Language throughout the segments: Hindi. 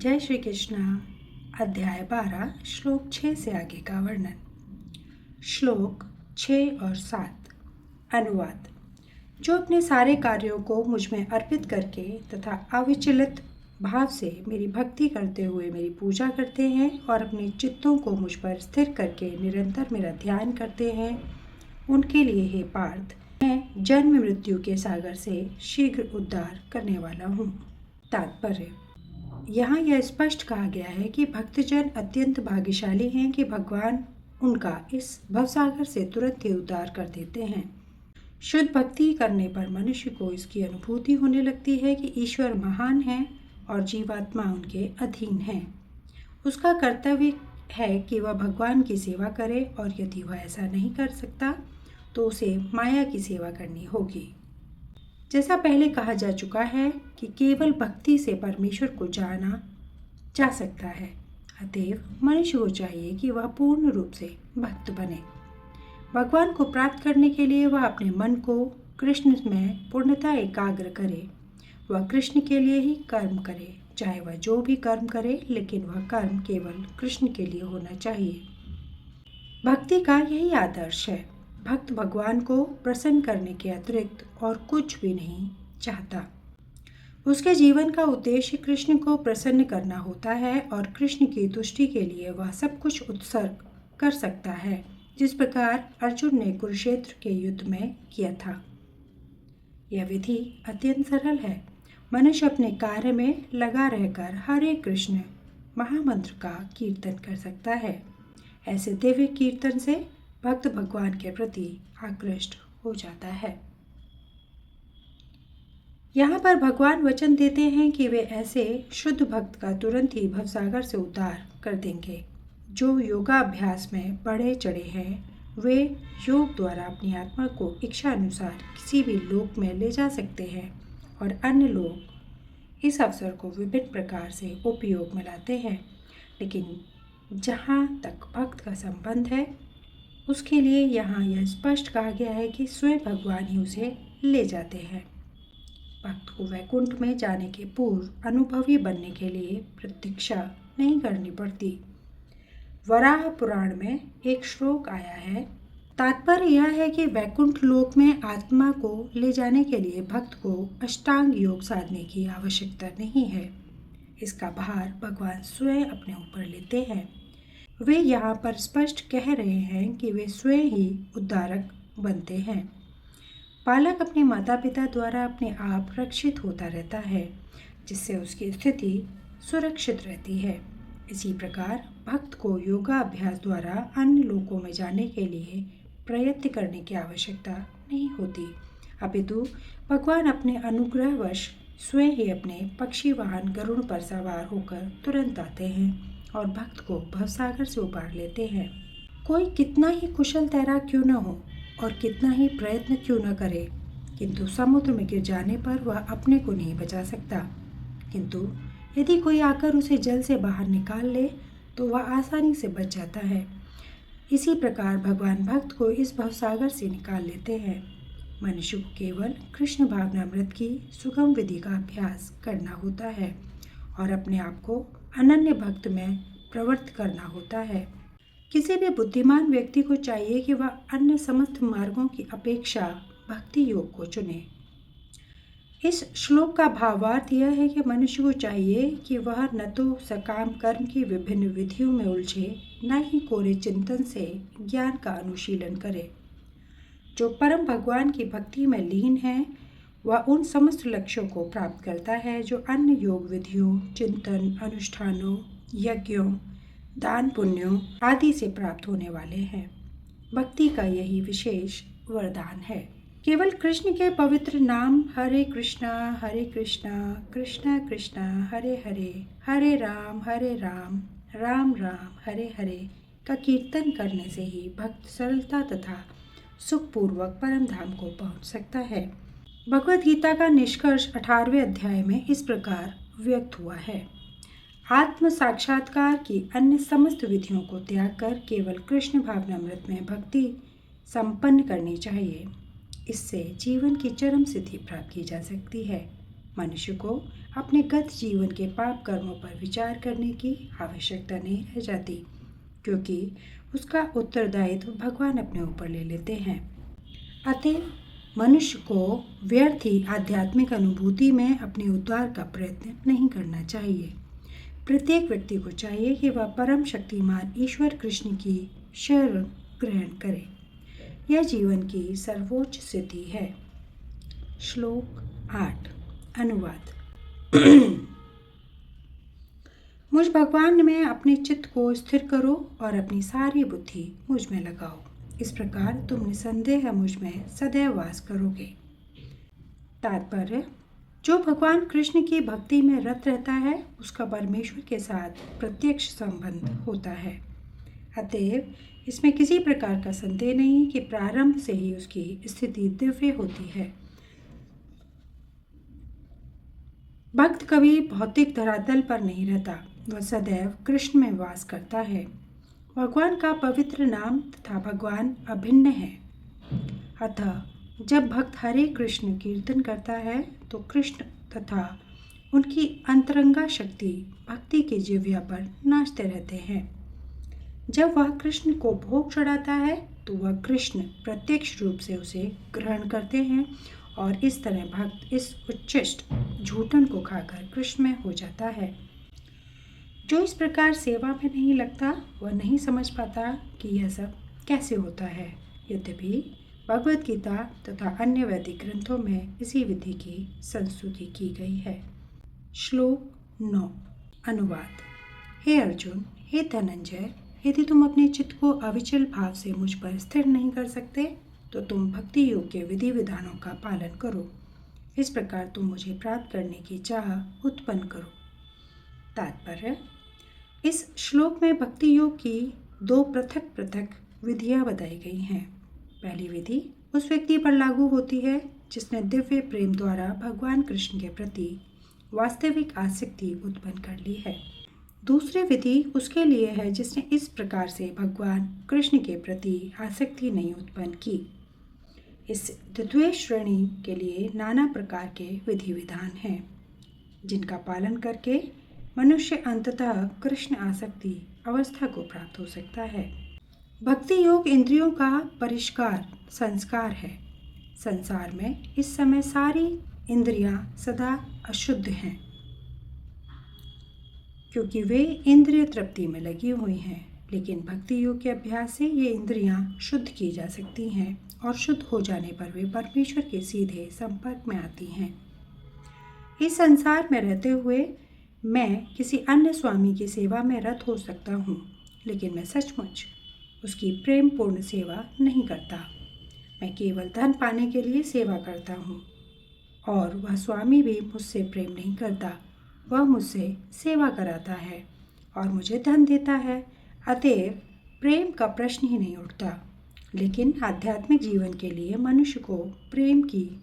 जय श्री कृष्ण। अध्याय 12 श्लोक 6 से आगे का वर्णन। श्लोक 6 और 7। अनुवाद। जो अपने सारे कार्यों को मुझ में अर्पित करके तथा अविचलित भाव से मेरी भक्ति करते हुए मेरी पूजा करते हैं और अपने चित्तों को मुझ पर स्थिर करके निरंतर मेरा ध्यान करते हैं, उनके लिए हे पार्थ, मैं जन्म मृत्यु के सागर से शीघ्र उद्धार करने वाला हूँ। तात्पर्य। यहाँ यह स्पष्ट कहा गया है कि भक्तजन अत्यंत भाग्यशाली हैं कि भगवान उनका इस भवसागर से तुरंत ही उद्धार कर देते हैं। शुद्ध भक्ति करने पर मनुष्य को इसकी अनुभूति होने लगती है कि ईश्वर महान है और जीवात्मा उनके अधीन है। उसका कर्तव्य है कि वह भगवान की सेवा करे और यदि वह ऐसा नहीं कर सकता तो उसे माया की सेवा करनी होगी। जैसा पहले कहा जा चुका है कि केवल भक्ति से परमेश्वर को जाना जा सकता है। अतएव मनुष्य को चाहिए कि वह पूर्ण रूप से भक्त बने। भगवान को प्राप्त करने के लिए वह अपने मन को कृष्ण में पूर्णतः एकाग्र करे। वह कृष्ण के लिए ही कर्म करे, चाहे वह जो भी कर्म करे, लेकिन वह कर्म केवल कृष्ण के लिए होना चाहिए। भक्ति का यही आदर्श है। भक्त भगवान को प्रसन्न करने के अतिरिक्त और कुछ भी नहीं चाहता। उसके जीवन का उद्देश्य कृष्ण को प्रसन्न करना होता है और कृष्ण की तुष्टि के लिए वह सब कुछ उत्सर्ग कर सकता है, जिस प्रकार अर्जुन ने कुरुक्षेत्र के युद्ध में किया था। यह विधि अत्यंत सरल है। मनुष्य अपने कार्य में लगा रहकर हरे कृष्ण महामंत्र का कीर्तन कर सकता है। ऐसे दिव्य कीर्तन से भक्त भगवान के प्रति आकृष्ट हो जाता है। यहाँ पर भगवान वचन देते हैं कि वे ऐसे शुद्ध भक्त का तुरंत ही भवसागर से उद्धार कर देंगे। जो योगाभ्यास में बढ़े चढ़े हैं, वे योग द्वारा अपनी आत्मा को इच्छा अनुसार किसी भी लोक में ले जा सकते हैं और अन्य लोग इस अवसर को विभिन्न प्रकार से उपयोग में लाते हैं। लेकिन जहाँ तक भक्त का संबंध है, उसके लिए यहाँ यह स्पष्ट कहा गया है कि स्वयं भगवान ही उसे ले जाते हैं। भक्त को वैकुंठ में जाने के पूर्व अनुभवी बनने के लिए प्रतीक्षा नहीं करनी पड़ती। वराह पुराण में एक श्लोक आया है। तात्पर्य यह है कि वैकुंठ लोक में आत्मा को ले जाने के लिए भक्त को अष्टांग योग साधने की आवश्यकता नहीं है। इसका भार भगवान स्वयं अपने ऊपर लेते हैं। वे यहाँ पर स्पष्ट कह रहे हैं कि वे स्वयं ही उद्धारक बनते हैं। बालक अपने माता पिता द्वारा अपने आप रक्षित होता रहता है, जिससे उसकी स्थिति सुरक्षित रहती है। इसी प्रकार भक्त को योगाभ्यास द्वारा अन्य लोकों में जाने के लिए प्रयत्न करने की आवश्यकता नहीं होती, अपितु भगवान अपने अनुग्रहवश स्वयं ही अपने पक्षी वाहन गरुड़ पर सवार होकर तुरंत आते हैं और भक्त को भवसागर से उबार लेते हैं। कोई कितना ही कुशल तैराक क्यों न हो और कितना ही प्रयत्न क्यों न करे, किंतु समुद्र में गिर जाने पर वह अपने को नहीं बचा सकता। किंतु यदि कोई आकर उसे जल से बाहर निकाल ले तो वह आसानी से बच जाता है। इसी प्रकार भगवान भक्त को इस भवसागर से निकाल लेते हैं। मनुष्य को केवल कृष्ण भावनामृत की सुगम विधि का अभ्यास करना होता है और अपने आप को अनन्य भक्त में प्रवृत्त करना होता है। किसी भी बुद्धिमान व्यक्ति को चाहिए कि वह अन्य समस्त मार्गों की अपेक्षा भक्ति योग को चुने। इस श्लोक का भावार्थ यह है कि मनुष्य को चाहिए कि वह न तो सकाम कर्म की विभिन्न विधियों में उलझे, न ही कोरे चिंतन से ज्ञान का अनुशीलन करे। जो परम भगवान की भक्ति में लीन है, वह उन समस्त लक्ष्यों को प्राप्त करता है जो अन्य योग विधियों, चिंतन, अनुष्ठानों, यज्ञों, दान पुण्यों आदि से प्राप्त होने वाले हैं। भक्ति का यही विशेष वरदान है। केवल कृष्ण के पवित्र नाम हरे कृष्णा कृष्णा कृष्णा हरे हरे, हरे राम राम राम हरे हरे का कीर्तन करने से ही भक्त सरलता तथा सुखपूर्वक परम धाम को पहुंच सकता है। भगवद गीता का निष्कर्ष 18वें अध्याय में इस प्रकार व्यक्त हुआ है। आत्म साक्षात्कार की अन्य समस्त विधियों को त्याग कर केवल कृष्ण भावनामृत में भक्ति संपन्न करनी चाहिए। इससे जीवन की चरम सिद्धि प्राप्त की जा सकती है। मनुष्य को अपने गत जीवन के पाप कर्मों पर विचार करने की आवश्यकता नहीं रह जाती, क्योंकि उसका उत्तरदायित्व भगवान अपने ऊपर ले लेते हैं। अतः मनुष्य को व्यर्थ ही आध्यात्मिक अनुभूति में अपने उद्धार का प्रयत्न नहीं करना चाहिए। प्रत्येक व्यक्ति को चाहिए कि वह परम शक्तिमान ईश्वर कृष्ण की शरण ग्रहण करे। यह जीवन की सर्वोच्च सिद्धि है। श्लोक 8 अनुवाद। मुझ भगवान में अपने चित्त को स्थिर करो और अपनी सारी बुद्धि मुझ में लगाओ। इस प्रकार तुम निसंदेह मुझ में सदैव वास करोगे। तात्पर्य: जो भगवान कृष्ण की भक्ति में रत रहता है उसका परमेश्वर के साथ प्रत्यक्ष संबंध होता है। अतएव इसमें किसी प्रकार का संदेह नहीं कि प्रारंभ से ही उसकी स्थिति दिव्य होती है। भक्त कभी भौतिक धरातल पर नहीं रहता, वह सदैव कृष्ण में वास करता है। भगवान का पवित्र नाम तथा भगवान अभिन्न है। अतः जब भक्त हरे कृष्ण कीर्तन करता है तो कृष्ण तथा उनकी अंतरंगा शक्ति भक्ति की जिह्वा पर नाचते रहते हैं। जब वह कृष्ण को भोग चढ़ाता है तो वह कृष्ण प्रत्यक्ष रूप से उसे ग्रहण करते हैं और इस तरह भक्त इस उच्छिष्ट झूठन को खाकर कृष्ण में हो जाता है। जो इस प्रकार सेवा में नहीं लगता वह नहीं समझ पाता कि यह सब कैसे होता है। यद्यपि भगवद गीता तथा अन्य वैदिक ग्रंथों में इसी विधि की संस्तुति की गई है। श्लोक 9 अनुवाद। हे अर्जुन, हे धनंजय, यदि तुम अपने चित्त को अविचल भाव से मुझ पर स्थिर नहीं कर सकते तो तुम भक्ति योग के विधि विधानों का पालन करो। इस प्रकार तुम मुझे प्राप्त करने की चाह उत्पन्न करो। तात्पर्य: इस श्लोक में भक्ति योग की 2 पृथक पृथक विधियां बताई गई हैं। पहली विधि उस व्यक्ति पर लागू होती है जिसने दिव्य प्रेम द्वारा भगवान कृष्ण के प्रति वास्तविक आसक्ति उत्पन्न कर ली है। दूसरी विधि उसके लिए है जिसने इस प्रकार से भगवान कृष्ण के प्रति आसक्ति नहीं उत्पन्न की। इस द्वितीय श्रेणी के लिए नाना प्रकार के विधि विधान हैं, जिनका पालन करके मनुष्य अंततः कृष्ण आसक्ति अवस्था को प्राप्त हो सकता है। भक्ति योग इंद्रियों का परिष्कार संस्कार है। संसार में इस समय सारी इंद्रियां सदा अशुद्ध हैं, क्योंकि वे इंद्रिय तृप्ति में लगी हुई हैं। लेकिन भक्ति योग के अभ्यास से ये इंद्रियां शुद्ध की जा सकती हैं और शुद्ध हो जाने पर वे परमेश्वर के सीधे संपर्क में आती हैं। इस संसार में रहते हुए मैं किसी अन्य स्वामी की सेवा में रत हो सकता हूँ, लेकिन मैं सचमुच उसकी प्रेम पूर्ण सेवा नहीं करता। मैं केवल धन पाने के लिए सेवा करता हूँ और वह स्वामी भी मुझसे प्रेम नहीं करता। वह मुझसे सेवा कराता है और मुझे धन देता है। अतएव प्रेम का प्रश्न ही नहीं उठता। लेकिन आध्यात्मिक जीवन के लिए मनुष्य को प्रेम की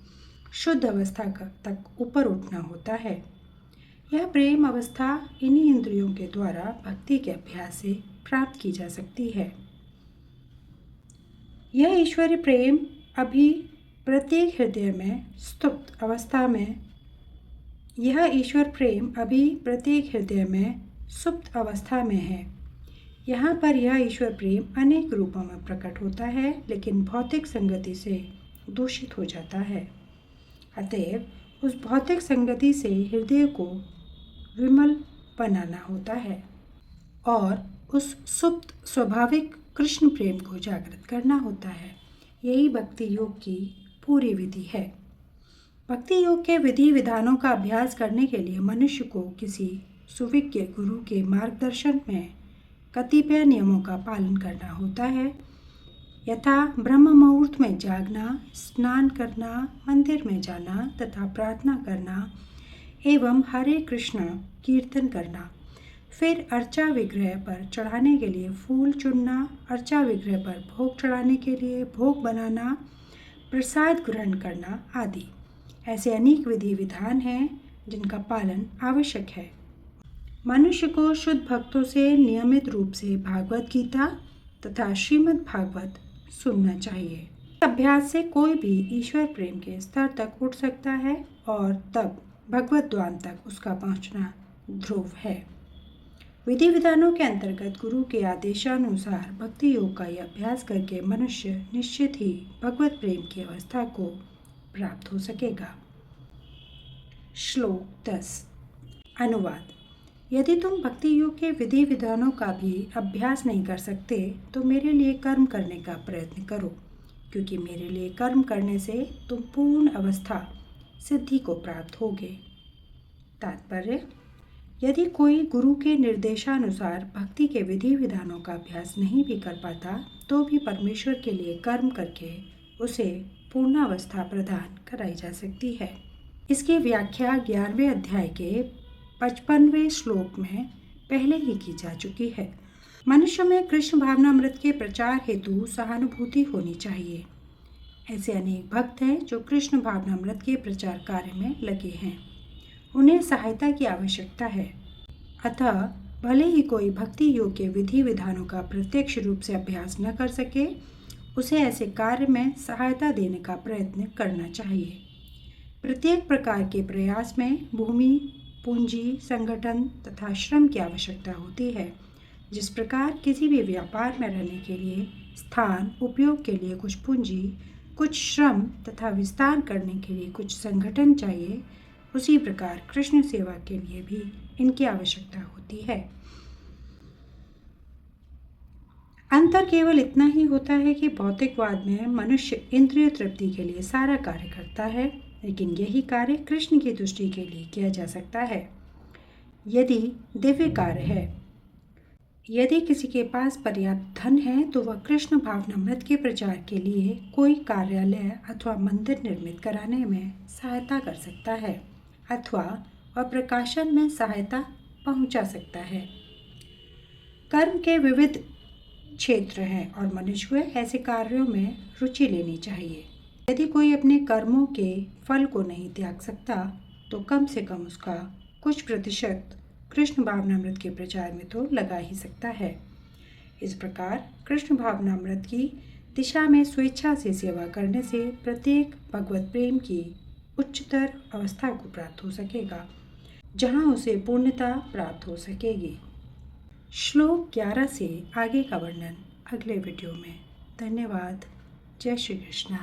शुद्ध अवस्था तक ऊपर उठना होता है। यह प्रेम अवस्था इन्हीं इंद्रियों के द्वारा भक्ति के अभ्यास से प्राप्त की जा सकती है। यह ईश्वरीय प्रेम अभी प्रत्येक हृदय में सुप्त अवस्था में है। यहाँ पर यह ईश्वर प्रेम अनेक रूपों में प्रकट होता है, लेकिन भौतिक संगति से दूषित हो जाता है। अतएव उस भौतिक संगति से हृदय को विमल बनाना होता है और उस सुप्त स्वाभाविक कृष्ण प्रेम को जागृत करना होता है। यही भक्ति योग की पूरी विधि है। भक्ति योग के विधि विधानों का अभ्यास करने के लिए मनुष्य को किसी सुविज्ञ गुरु के मार्गदर्शन में कतिपय नियमों का पालन करना होता है, यथा ब्रह्म मुहूर्त में जागना, स्नान करना, मंदिर में जाना तथा प्रार्थना करना एवं हरे कृष्ण कीर्तन करना। फिर अर्चा विग्रह पर चढ़ाने के लिए फूल चुनना, अर्चा विग्रह पर भोग चढ़ाने के लिए भोग बनाना, प्रसाद ग्रहण करना आदि। ऐसे अनेक विधि विधान हैं जिनका पालन आवश्यक है। मनुष्य को शुद्ध भक्तों से नियमित रूप से भागवत गीता तथा श्रीमद् भागवत सुनना चाहिए। अभ्यास से कोई भी ईश्वर प्रेम के स्तर तक उठ सकता है और तब भगवत द्वान तक उसका पहुंचना ध्रुव है। विधि विधानों के अंतर्गत गुरु के आदेशानुसार भक्ति योग का यह अभ्यास करके मनुष्य निश्चित ही भगवत प्रेम की अवस्था को प्राप्त हो सकेगा। श्लोक 10। अनुवाद। यदि तुम भक्ति योग के विधि विधानों का भी अभ्यास नहीं कर सकते तो मेरे लिए कर्म करने का प्रयत्न करो, क्योंकि मेरे लिए कर्म करने से तुम पूर्ण अवस्था सिद्धि को प्राप्त होगे। तात्पर्य। यदि कोई गुरु के निर्देशानुसार भक्ति के विधि विधानों का अभ्यास नहीं भी कर पाता तो भी परमेश्वर के लिए कर्म करके उसे पूर्णावस्था प्रदान कराई जा सकती है। इसकी व्याख्या 11वें अध्याय के 55वें श्लोक में पहले ही की जा चुकी है। मनुष्य में कृष्ण भावनामृत के प्रचार हेतु सहानुभूति होनी चाहिए। ऐसे अनेक भक्त हैं जो कृष्ण भावनामृत के प्रचार कार्य में लगे हैं। उन्हें सहायता की आवश्यकता है। अतः भले ही कोई भक्ति योग के विधि विधानों का प्रत्यक्ष रूप से अभ्यास न कर सके, उसे ऐसे कार्य में सहायता देने का प्रयत्न करना चाहिए। प्रत्येक प्रकार के प्रयास में भूमि, पूंजी, संगठन तथा श्रम की आवश्यकता होती है। जिस प्रकार किसी भी व्यापार में रहने के लिए स्थान, उपयोग के लिए कुछ पूंजी, कुछ श्रम तथा विस्तार करने के लिए कुछ संगठन चाहिए, उसी प्रकार कृष्ण सेवा के लिए भी इनकी आवश्यकता होती है। अंतर केवल इतना ही होता है कि भौतिकवाद में मनुष्य इंद्रिय तृप्ति के लिए सारा कार्य करता है, लेकिन यही कार्य कृष्ण की तुष्टि के लिए किया जा सकता है। यदि दिव्य कार्य है, यदि किसी के पास पर्याप्त धन है तो वह कृष्ण भावनामृत के प्रचार के लिए कोई कार्यालय अथवा मंदिर निर्मित कराने में सहायता कर सकता है अथवा वह प्रकाशन में सहायता पहुंचा सकता है। कर्म के विविध क्षेत्र हैं और मनुष्य को ऐसे कार्यों में रुचि लेनी चाहिए। यदि कोई अपने कर्मों के फल को नहीं त्याग सकता तो कम से कम उसका कुछ प्रतिशत कृष्ण भावनामृत के प्रचार में तो लगा ही सकता है। इस प्रकार कृष्ण भावनामृत की दिशा में स्वेच्छा से सेवा करने से प्रत्येक भगवत प्रेम की उच्चतर अवस्था को प्राप्त हो सकेगा, जहां उसे पूर्णता प्राप्त हो सकेगी। श्लोक 11 से आगे का वर्णन अगले वीडियो में। धन्यवाद। जय श्री कृष्ण।